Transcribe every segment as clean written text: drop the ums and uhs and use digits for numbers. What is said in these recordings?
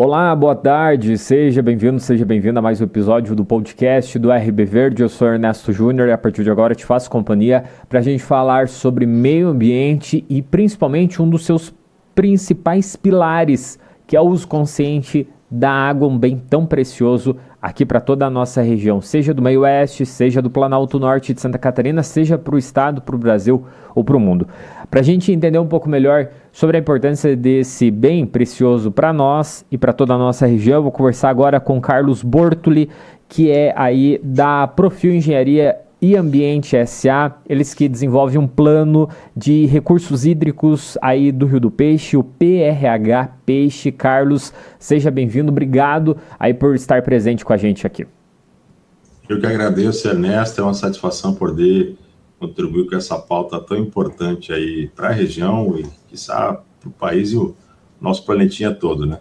Olá, boa tarde, seja bem-vindo, seja bem-vinda a mais um episódio do podcast do RB Verde. Eu sou Ernesto Júnior e a partir de agora te faço companhia para a gente falar sobre meio ambiente e principalmente um dos seus principais pilares, que é o uso consciente da água, um bem tão precioso aqui para toda a nossa região, seja do meio oeste, seja do Planalto Norte de Santa Catarina, seja para o estado, para o Brasil ou para o mundo. Para a gente entender um pouco melhor sobre a importância desse bem precioso para nós e para toda a nossa região, eu vou conversar agora com Carlos Bortoli, que é aí da Profil Engenharia e Ambiente SA, eles que desenvolvem um plano de recursos hídricos aí do Rio do Peixe, o PRH Peixe. Carlos, seja bem-vindo, obrigado aí por estar presente com a gente aqui. Eu que agradeço, Ernesto, é uma satisfação poder contribuir com essa pauta tão importante aí para a região e, quiçá, para o país e o nosso planetinha todo, né?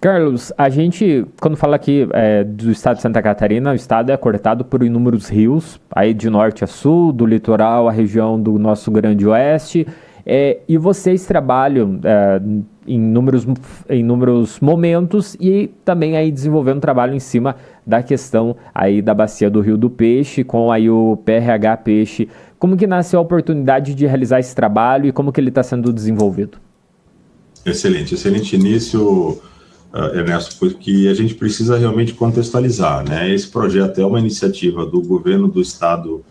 Carlos, a gente, quando fala aqui do estado de Santa Catarina, o estado é cortado por inúmeros rios, aí de norte a sul, do litoral à região do nosso Grande Oeste, e vocês trabalham em inúmeros momentos e também aí desenvolvendo um trabalho em cima da questão aí da bacia do Rio do Peixe, com aí o PRH Peixe. Como que nasceu a oportunidade de realizar esse trabalho e como que ele está sendo desenvolvido? Excelente início, Ernesto, porque a gente precisa realmente contextualizar, né? Esse projeto é uma iniciativa do governo do estado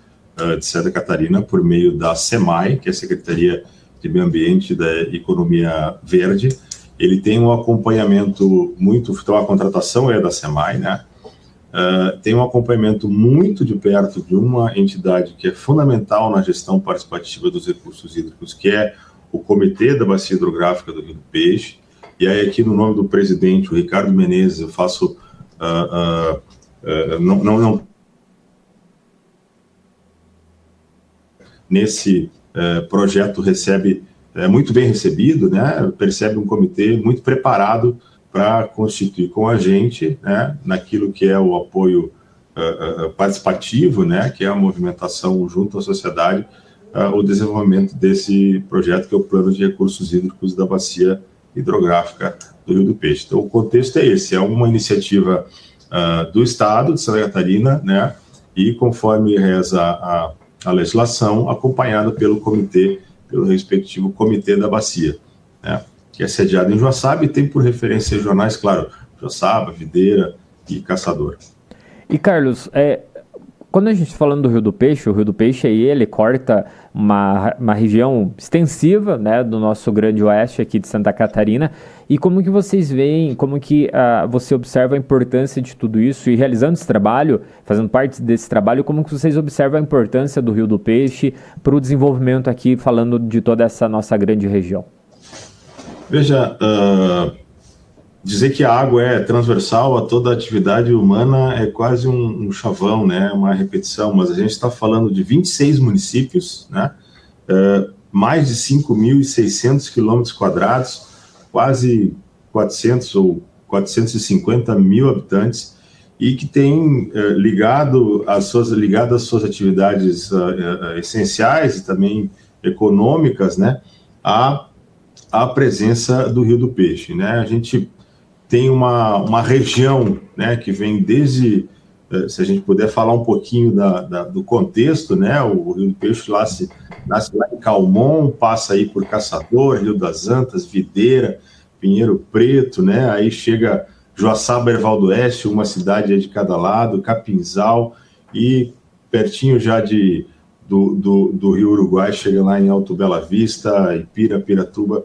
de Santa Catarina por meio da SEMAI, que é a Secretaria de Meio Ambiente e da Economia Verde. Ele tem um acompanhamento então a contratação é da SEMAI, né? Tem um acompanhamento muito de perto de uma entidade que é fundamental na gestão participativa dos recursos hídricos, que é o Comitê da Bacia Hidrográfica do Rio do Peixe. E aí, aqui no nome do presidente, o Ricardo Menezes, eu faço... Nesse projeto recebe, muito bem recebido, né? Percebe um comitê muito preparado para constituir com a gente, né, naquilo que é o apoio participativo, né, que é a movimentação junto à sociedade, o desenvolvimento desse projeto, que é o Plano de Recursos Hídricos da Bacia Hidrográfica do Rio do Peixe. Então, o contexto é esse, é uma iniciativa do Estado de Santa Catarina, né, e conforme reza a legislação, acompanhado pelo respectivo Comitê da Bacia, né, que é sediado em Joaçaba e tem por referência regionais, claro, Joaçaba, Videira e Caçador. E Carlos, quando a gente está falando do Rio do Peixe, o Rio do Peixe aí, ele corta uma região extensiva, né, do nosso Grande Oeste aqui de Santa Catarina, e como que vocês veem, como que você observa a importância de tudo isso, e realizando esse trabalho, fazendo parte desse trabalho, como que vocês observam a importância do Rio do Peixe para o desenvolvimento aqui, falando de toda essa nossa grande região? Veja, dizer que a água é transversal a toda a atividade humana é quase um chavão, né? Uma repetição, mas a gente está falando de 26 municípios, né? Mais de 5.600 quilômetros quadrados, quase 400 ou 450 mil habitantes, e que tem ligado às suas atividades essenciais e também econômicas, né? A presença do Rio do Peixe, né? A gente tem uma região, né, que vem desde, se a gente puder falar um pouquinho do contexto, né, o Rio do Peixe nasce lá em Calmon, passa aí por Caçador, Rio das Antas, Videira, Pinheiro Preto, né, aí chega Joaçaba, Erval do Oeste, uma cidade de cada lado, Capinzal, e pertinho já do Rio Uruguai, chega lá em Alto Bela Vista, Ipira, Piratuba,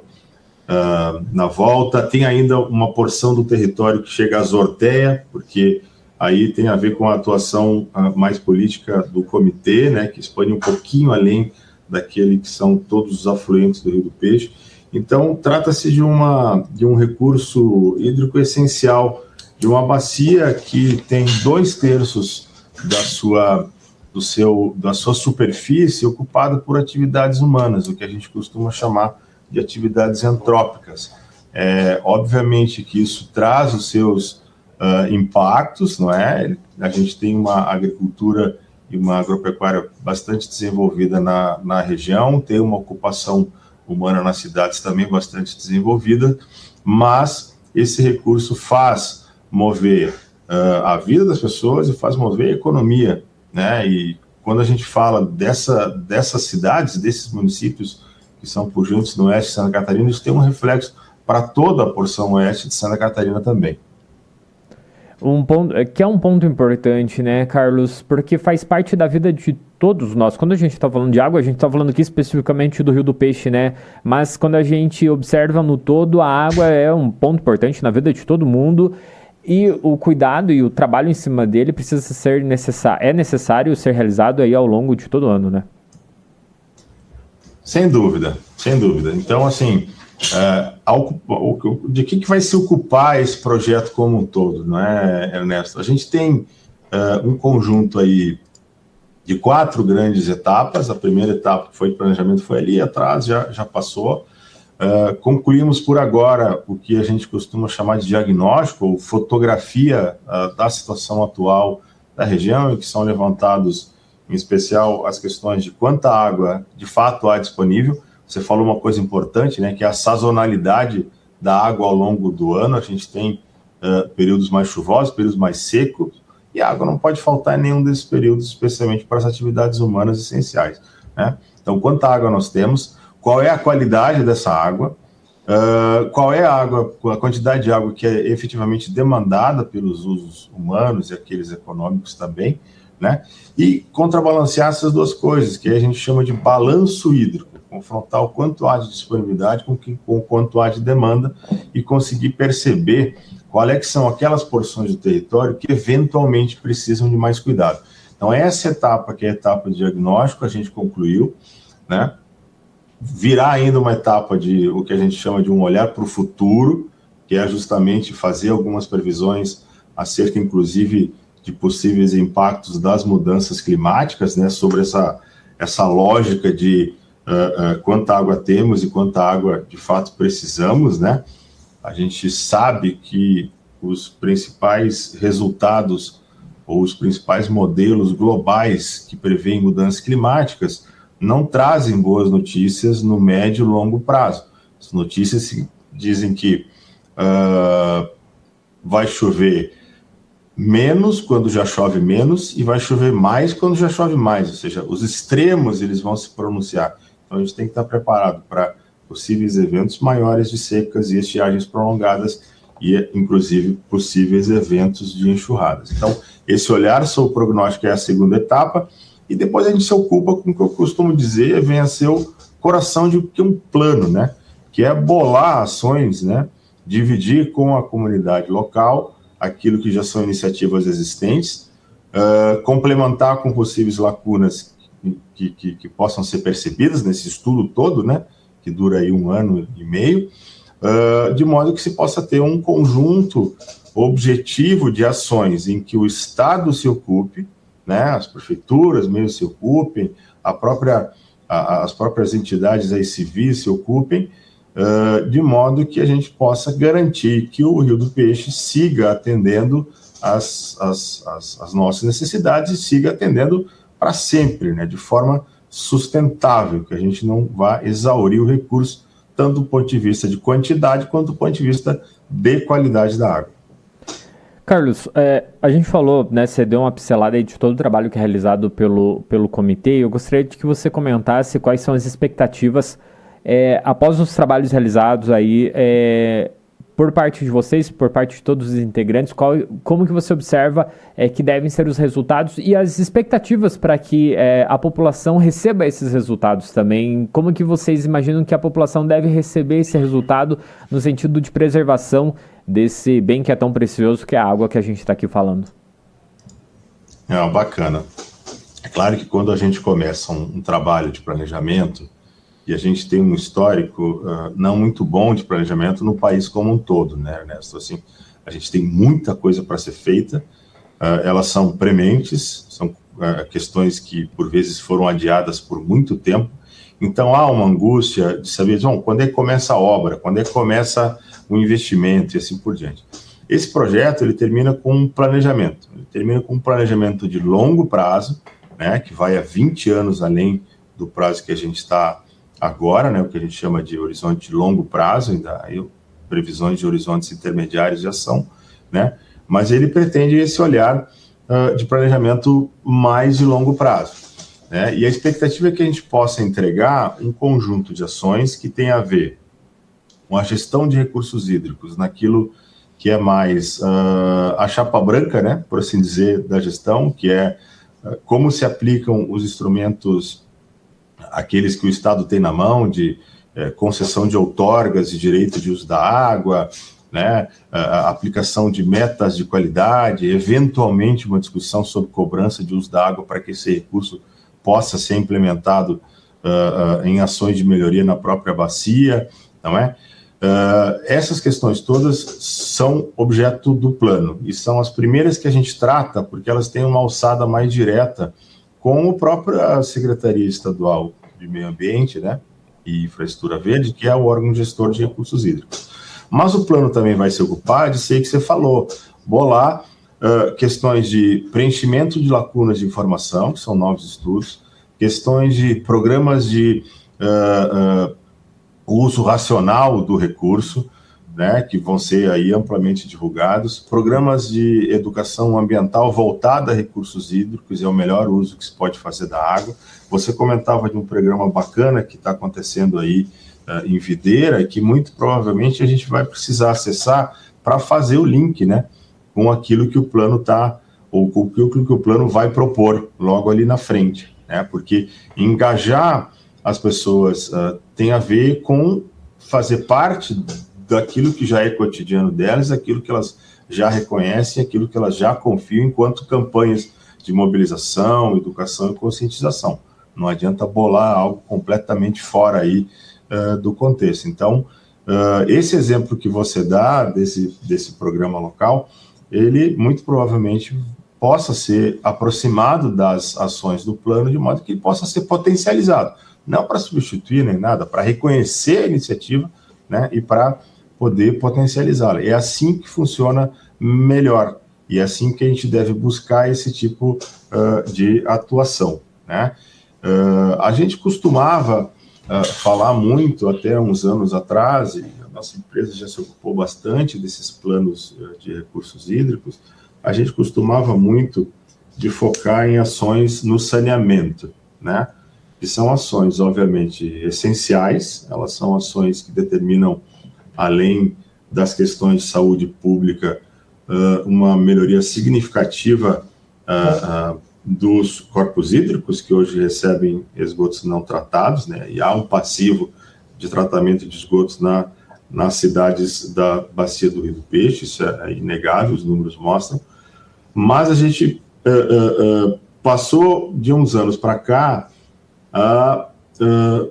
na volta. Tem ainda uma porção do território que chega a Zorteia, porque aí tem a ver com a atuação mais política do comitê, né, que expande um pouquinho além daquele que são todos os afluentes do Rio do Peixe. Então, trata-se de um recurso hídrico essencial, de uma bacia que tem 2/3 da sua superfície ocupada por atividades humanas, o que a gente costuma chamar de atividades antrópicas. Obviamente que isso traz os seus impactos, não é? A gente tem uma agricultura e uma agropecuária bastante desenvolvida na região, tem uma ocupação humana nas cidades também bastante desenvolvida, mas esse recurso faz mover a vida das pessoas e faz mover a economia, né? E quando a gente fala dessas cidades, desses municípios que são pujantes no oeste de Santa Catarina, isso tem um reflexo para toda a porção oeste de Santa Catarina também. Que é um ponto importante, né, Carlos? Porque faz parte da vida de todos nós. Quando a gente está falando de água, a gente está falando aqui especificamente do Rio do Peixe, né? Mas quando a gente observa no todo, a água é um ponto importante na vida de todo mundo. E o cuidado e o trabalho em cima dele precisa ser necessário ser realizado aí ao longo de todo o ano, né? Sem dúvida, sem dúvida. Então, assim, de que vai se ocupar esse projeto como um todo, não é, Ernesto? A gente tem um conjunto aí de 4 grandes etapas. A primeira etapa, que foi de planejamento, foi ali atrás, já passou. Concluímos por agora o que a gente costuma chamar de diagnóstico, ou fotografia da situação atual da região, em que são levantados, em especial, as questões de quanta água de fato há disponível. Você falou uma coisa importante, né, que é a sazonalidade da água ao longo do ano. A gente tem períodos mais chuvosos, períodos mais secos, e a água não pode faltar em nenhum desses períodos, especialmente para as atividades humanas essenciais, né? Então, quanta água nós temos, qual é a qualidade dessa água, qual é a quantidade de água que é efetivamente demandada pelos usos humanos e aqueles econômicos também, né? E contrabalancear essas duas coisas, que a gente chama de balanço hídrico, confrontar o quanto há de disponibilidade com o quanto há de demanda e conseguir perceber qual é que são aquelas porções do território que eventualmente precisam de mais cuidado. Então, essa etapa, que é a etapa de diagnóstico, a gente concluiu, né? Virá ainda uma etapa de o que a gente chama de um olhar para o futuro, que é justamente fazer algumas previsões acerca, inclusive, de possíveis impactos das mudanças climáticas, né, sobre essa lógica de quanta água temos e quanta água de fato precisamos, né? A gente sabe que os principais resultados ou os principais modelos globais que prevêem mudanças climáticas não trazem boas notícias no médio e longo prazo. As notícias dizem que vai chover menos quando já chove menos e vai chover mais quando já chove mais, ou seja, os extremos eles vão se pronunciar. Então a gente tem que estar preparado para possíveis eventos maiores de secas e estiagens prolongadas e, inclusive, possíveis eventos de enxurradas. Então, esse olhar sobre o prognóstico é a segunda etapa. E depois a gente se ocupa com o que eu costumo dizer, vem a ser o coração de um plano, né? Que é bolar ações, né? Dividir com a comunidade local aquilo que já são iniciativas existentes, complementar com possíveis lacunas que possam ser percebidas nesse estudo todo, né? Que dura aí 1 ano e meio, de modo que se possa ter um conjunto objetivo de ações em que o Estado se ocupe, né, as prefeituras mesmo se ocupem, as próprias entidades aí civis se ocupem, de modo que a gente possa garantir que o Rio do Peixe siga atendendo as nossas necessidades e siga atendendo para sempre, né, de forma sustentável, que a gente não vá exaurir o recurso, tanto do ponto de vista de quantidade quanto do ponto de vista de qualidade da água. Carlos, a gente falou, né, você deu uma pincelada aí de todo o trabalho que é realizado pelo comitê. Eu gostaria de que você comentasse quais são as expectativas após os trabalhos realizados aí, por parte de vocês, por parte de todos os integrantes, como que você observa que devem ser os resultados e as expectativas para que a população receba esses resultados também. Como que vocês imaginam que a população deve receber esse resultado no sentido de preservação desse bem que é tão precioso, que é a água que a gente está aqui falando? Bacana. É claro que quando a gente começa um trabalho de planejamento, e a gente tem um histórico não muito bom de planejamento no país como um todo, né, Ernesto? Assim, a gente tem muita coisa para ser feita, elas são prementes, são questões que por vezes foram adiadas por muito tempo, então há uma angústia de saber, quando é que começa a obra, quando é que começa o investimento e assim por diante. Esse projeto, ele termina com um planejamento, de longo prazo, né, que vai a 20 anos além do prazo que a gente está agora, né, o que a gente chama de horizonte de longo prazo, ainda previsões de horizontes intermediários de ação, né? Mas ele pretende esse olhar de planejamento mais de longo prazo, né? E a expectativa é que a gente possa entregar um conjunto de ações que tem a ver com a gestão de recursos hídricos, naquilo que é mais a chapa branca, né, por assim dizer, da gestão, que é como se aplicam os instrumentos, aqueles que o Estado tem na mão, de concessão de outorgas de direito de uso da água, né, a aplicação de metas de qualidade, eventualmente uma discussão sobre cobrança de uso da água para que esse recurso possa ser implementado em ações de melhoria na própria bacia, não é? Essas questões todas são objeto do plano e são as primeiras que a gente trata porque elas têm uma alçada mais direta com a própria Secretaria Estadual de Meio Ambiente, né, e Infraestrutura Verde, que é o órgão gestor de recursos hídricos. Mas o plano também vai se ocupar de ser que você falou, bolar questões de preenchimento de lacunas de informação, que são novos estudos, questões de programas de uso racional do recurso, né, que vão ser aí amplamente divulgados, programas de educação ambiental voltada a recursos hídricos e ao melhor uso que se pode fazer da água. Você comentava de um programa bacana que está acontecendo aí em Videira, e que muito provavelmente a gente vai precisar acessar para fazer o link, né, com aquilo que o plano está, ou com aquilo que o plano vai propor logo ali na frente, né, porque engajar as pessoas tem a ver com fazer parte daquilo que já é cotidiano delas, aquilo que elas já reconhecem, aquilo que elas já confiam enquanto campanhas de mobilização, educação e conscientização. Não adianta bolar algo completamente fora aí do contexto. Então, esse exemplo que você dá desse programa local, ele muito provavelmente possa ser aproximado das ações do plano de modo que ele possa ser potencializado. Não para substituir nem nada, para reconhecer a iniciativa, né, e para poder potencializá-la. É assim que funciona melhor, e é assim que a gente deve buscar esse tipo de atuação, né? A gente costumava falar muito, até uns anos atrás, e a nossa empresa já se ocupou bastante desses planos de recursos hídricos, a gente costumava muito de focar em ações no saneamento, né? Que são ações, obviamente, essenciais, elas são ações que determinam, além das questões de saúde pública, uma melhoria significativa dos corpos hídricos, que hoje recebem esgotos não tratados, né, e há um passivo de tratamento de esgotos nas cidades da bacia do Rio do Peixe, isso é inegável, os números mostram, mas a gente passou de uns anos para cá a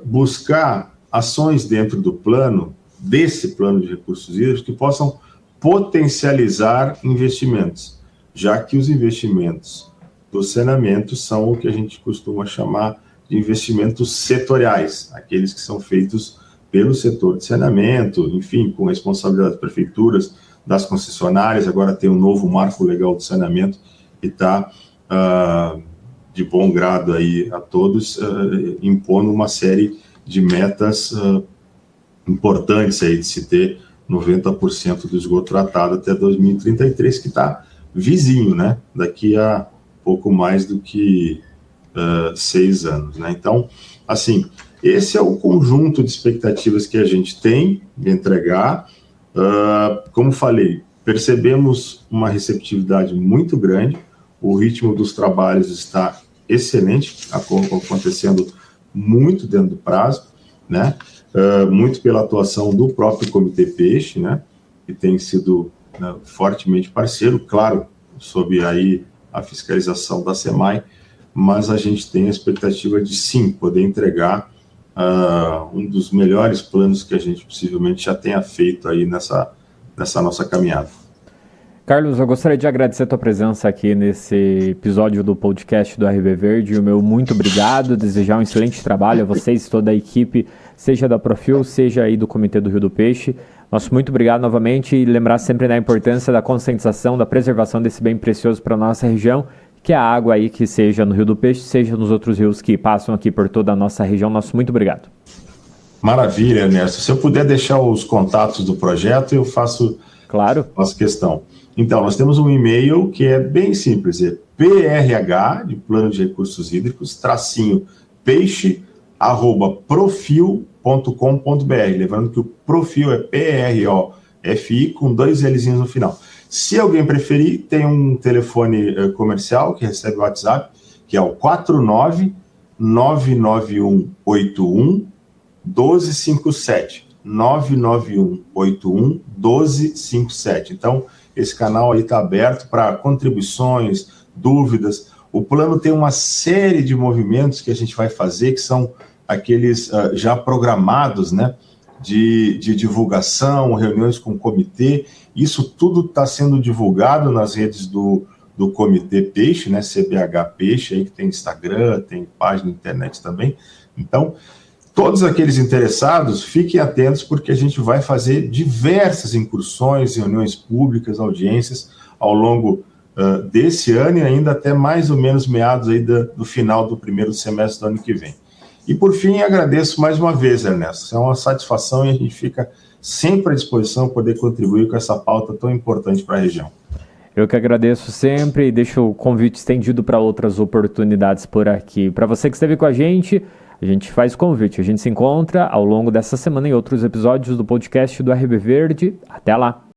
buscar ações dentro do plano, desse plano de recursos hídricos, que possam potencializar investimentos, já que os investimentos do saneamento são o que a gente costuma chamar de investimentos setoriais, aqueles que são feitos pelo setor de saneamento, enfim, com responsabilidade das prefeituras, das concessionárias. Agora tem um novo marco legal de saneamento que está de bom grado aí a todos, impondo uma série de metas importantes aí de se ter 90% do esgoto tratado até 2033, que está vizinho, né? Daqui a pouco mais do que 6 anos, né? Então, assim, esse é o conjunto de expectativas que a gente tem de entregar. Como falei, percebemos uma receptividade muito grande, o ritmo dos trabalhos está excelente, acontecendo muito dentro do prazo, né? Muito pela atuação do próprio Comitê Peixe, né? Que tem sido fortemente parceiro, claro, sob aí a fiscalização da SEMAI, mas a gente tem a expectativa de, sim, poder entregar um dos melhores planos que a gente possivelmente já tenha feito aí nessa nossa caminhada. Carlos, eu gostaria de agradecer a tua presença aqui nesse episódio do podcast do RB Verde. O meu muito obrigado, desejar um excelente trabalho a vocês, toda a equipe, seja da Profil, seja aí do Comitê do Rio do Peixe. Nosso muito obrigado novamente e lembrar sempre da importância da conscientização, da preservação desse bem precioso para a nossa região, que é a água aí, que seja no Rio do Peixe, seja nos outros rios que passam aqui por toda a nossa região. Nosso muito obrigado. Maravilha, Ernesto. Se eu puder deixar os contatos do projeto, eu faço, Claro. faço questão. Então, nós temos um e-mail que é bem simples, é PRH, de Plano de Recursos Hídricos, tracinho peixe, @profil.com.br. Lembrando que o profil é PROFI com 2 Lzinhos no final. Se alguém preferir, tem um telefone comercial que recebe o WhatsApp, que é o 49991811257. 991811257. Então, esse canal aí está aberto para contribuições, dúvidas. O plano tem uma série de movimentos que a gente vai fazer, que são aqueles já programados, né, de divulgação, reuniões com o comitê. Isso tudo está sendo divulgado nas redes do Comitê Peixe, né, CBH Peixe, aí que tem Instagram, tem página na internet também. Então, todos aqueles interessados, fiquem atentos, porque a gente vai fazer diversas incursões, reuniões públicas, audiências, ao longo desse ano e ainda até mais ou menos meados aí do final do primeiro semestre do ano que vem. E, por fim, agradeço mais uma vez, Ernesto. É uma satisfação e a gente fica sempre à disposição para poder contribuir com essa pauta tão importante para a região. Eu que agradeço sempre e deixo o convite estendido para outras oportunidades por aqui. Para você que esteve com a gente faz o convite. A gente se encontra ao longo dessa semana em outros episódios do podcast do RB Verde. Até lá!